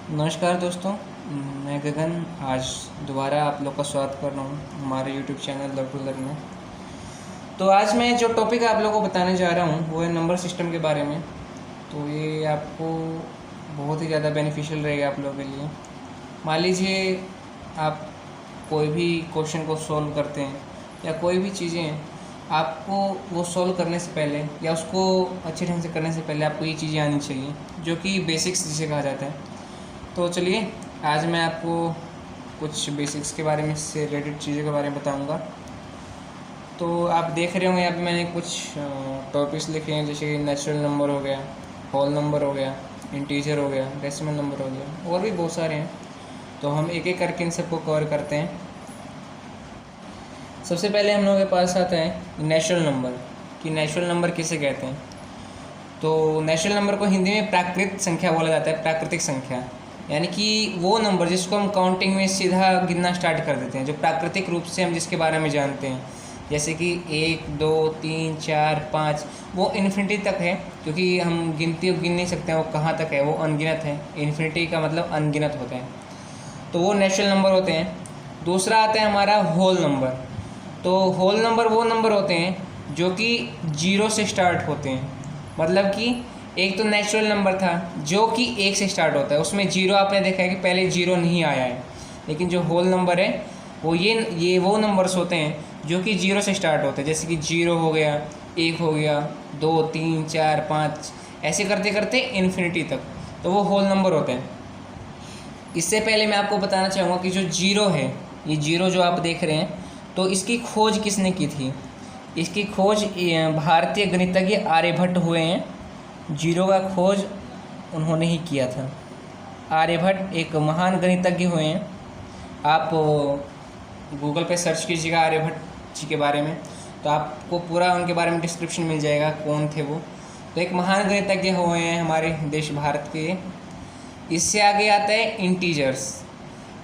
नमस्कार दोस्तों, मैं गगन आज दोबारा आप लोग का स्वागत कर रहा हूँ हमारे YouTube channel learn to learn में। तो आज मैं जो टॉपिक आप लोगों को बताने जा रहा हूँ वो है नंबर सिस्टम के बारे में। तो ये आपको बहुत ही ज़्यादा बेनिफिशियल रहेगा आप लोगों के लिए। मान लीजिए आप कोई भी क्वेश्चन को सॉल्व करते हैं या कोई भी चीज़ें आपको वो सॉल्व करने से पहले या उसको अच्छे ढंग से करने से पहले आपको ये चीज़ें आनी चाहिए जो कि बेसिक्स जिसे कहा जाता है। तो चलिए आज मैं आपको कुछ बेसिक्स के बारे में से रिलेटेड चीज़ों के बारे में बताऊंगा। तो आप देख रहे होंगे यहाँ पे मैंने कुछ टॉपिक्स लिखे हैं, जैसे नेचुरल नंबर हो गया, होल नंबर हो गया, इंटीजर हो गया, डेसिमल नंबर हो गया, और भी बहुत सारे हैं। तो हम एक एक करके इन सबको कवर करते हैं। सबसे पहले हम लोगों के पास आता है नेचुरल नंबर, कि नेचुरल नंबर किसे कहते हैं। तो नेचुरल नंबर को हिंदी में प्राकृतिक संख्या बोला जाता है। प्राकृतिक संख्या यानी कि वो नंबर जिसको हम काउंटिंग में सीधा गिनना स्टार्ट कर देते हैं, जो प्राकृतिक रूप से हम जिसके बारे में जानते हैं, जैसे कि 1, 2, 3, 4, 5, वो इन्फिनिटी तक है, क्योंकि हम गिन नहीं सकते हैं वो कहाँ तक है, वो अनगिनत है। इन्फिनिटी का मतलब अनगिनत होता है। तो वो नेचुरल नंबर होते हैं। दूसरा आता है हमारा होल नंबर। तो होल नंबर वो नंबर होते हैं जो कि 0 से स्टार्ट होते हैं। मतलब कि एक तो नेचुरल नंबर था जो कि 1 से स्टार्ट होता है, उसमें 0 आपने देखा है कि पहले 0 नहीं आया है। लेकिन जो होल नंबर है वो ये वो नंबर्स होते हैं जो कि 0 से स्टार्ट होते हैं, जैसे कि 0 हो गया, 1 हो गया, 2, 3, 4, 5, ऐसे करते करते इन्फिनिटी तक। तो वो होल नंबर होते हैं। इससे पहले मैं आपको बताना चाहूँगा कि जो 0 है, ये 0 जो आप देख रहे हैं, तो इसकी खोज किसने की थी। इसकी खोज भारतीय गणितज्ञ आर्यभट्ट हुए हैं। 0 का खोज उन्होंने ही किया था। आर्यभट्ट एक महान गणितज्ञ हुए हैं। आप गूगल पे सर्च कीजिएगा आर्यभट्ट जी के बारे में, तो आपको पूरा उनके बारे में डिस्क्रिप्शन मिल जाएगा कौन थे वो। तो एक महान गणितज्ञ हुए हैं हमारे देश भारत के। इससे आगे आता है इंटीजर्स,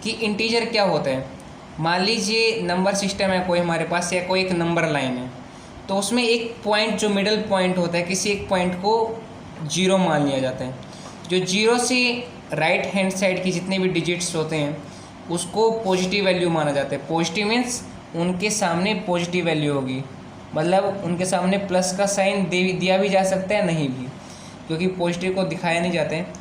कि इंटीजर क्या होता है। मान लीजिए नंबर सिस्टम है कोई हमारे पास, या कोई एक नंबर लाइन है, तो उसमें एक पॉइंट जो मिडल पॉइंट होता है, किसी एक पॉइंट को 0 मान लिया जाता है। जो 0 से राइट हैंड साइड की जितने भी डिजिट्स होते हैं उसको पॉजिटिव वैल्यू माना जाता है। पॉजिटिव मीन्स उनके सामने पॉजिटिव वैल्यू होगी, मतलब उनके सामने प्लस का साइन दिया भी जा सकता है, नहीं भी, क्योंकि पॉजिटिव को दिखाया नहीं जाता है।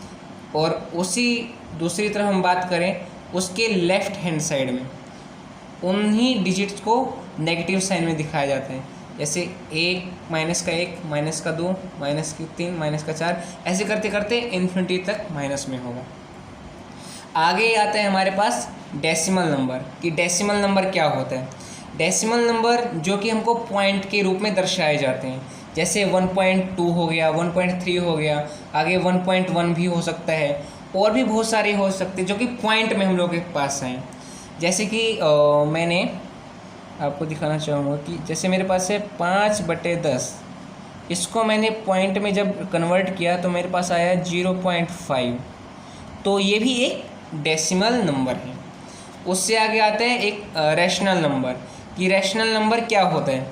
और उसी दूसरी तरफ हम बात करें उसके लेफ्ट हैंड साइड में उन्हीं डिजिट्स को नेगेटिव साइन में दिखाया जाता है, जैसे 1, -1, -2, -3, -4, ऐसे करते करते इन्फिनिटी तक माइनस में होगा। आगे आता है हमारे पास डेसिमल नंबर, कि डेसिमल नंबर क्या होता है। डेसिमल नंबर जो कि हमको पॉइंट के रूप में दर्शाए जाते हैं, जैसे 1.2 हो गया, 1.3 हो गया, आगे 1.1 भी हो सकता है, और भी बहुत सारे हो सकते हैं जो कि पॉइंट में हम लोग के पास हैं। जैसे कि मैंने आपको दिखाना चाहूँगा कि जैसे मेरे पास है 5/10, इसको मैंने पॉइंट में जब कन्वर्ट किया तो मेरे पास आया 0.5। तो ये भी एक डेसिमल नंबर है। उससे आगे आता है एक रैशनल नंबर, कि रैशनल नंबर क्या होता है।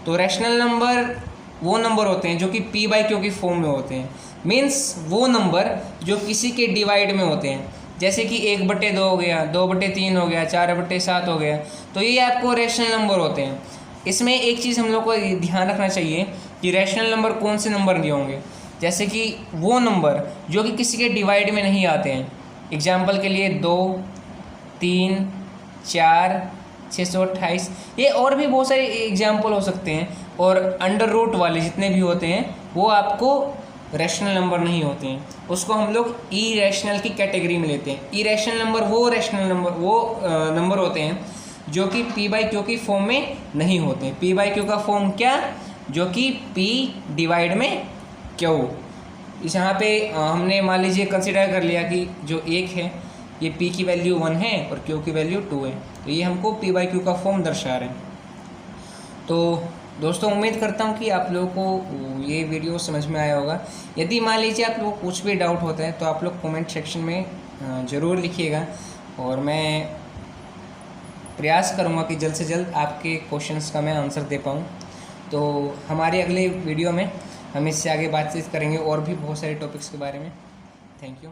तो रैशनल नंबर वो नंबर होते हैं जो कि p/q की फॉर्म में होते हैं। मीन्स वो नंबर जो किसी के डिवाइड में होते हैं, जैसे कि 1/2 हो गया, 2/3 हो गया, 4/7 हो गया। तो ये आपको रैशनल नंबर होते हैं। इसमें एक चीज़ हम लोग को ध्यान रखना चाहिए कि रैशनल नंबर कौन से नंबर नहीं होंगे, जैसे कि वो नंबर जो कि किसी के डिवाइड में नहीं आते हैं। एग्जाम्पल के लिए 2, 3, 4, 628, ये और भी बहुत सारे एग्जाम्पल हो सकते हैं। और अंडर रूट वाले जितने भी होते हैं वो आपको रैशनल नंबर नहीं होते हैं, उसको हम लोग इरेशनल की कैटेगरी में लेते हैं। इरेशनल नंबर वो रैशनल नंबर वो नंबर होते हैं जो कि p/q की फॉर्म में नहीं होते हैं। p/q का फॉर्म क्या, जो कि p/q। इस यहाँ पे हमने मान लीजिए कंसिडर कर लिया कि जो 1 है ये p की वैल्यू 1 है और q की वैल्यू 2 है, तो ये हमको p/q का फॉर्म दर्शा रहे हैं। तो दोस्तों उम्मीद करता हूँ कि आप लोगों को ये वीडियो समझ में आया होगा। यदि मान लीजिए आप लोगों को कुछ भी डाउट होता है तो आप लोग कमेंट सेक्शन में ज़रूर लिखिएगा, और मैं प्रयास करूँगा कि जल्द से जल्द आपके क्वेश्चंस का मैं आंसर दे पाऊँ। तो हमारे अगले वीडियो में हम इससे आगे बातचीत करेंगे और भी बहुत सारे टॉपिक्स के बारे में। Thank you.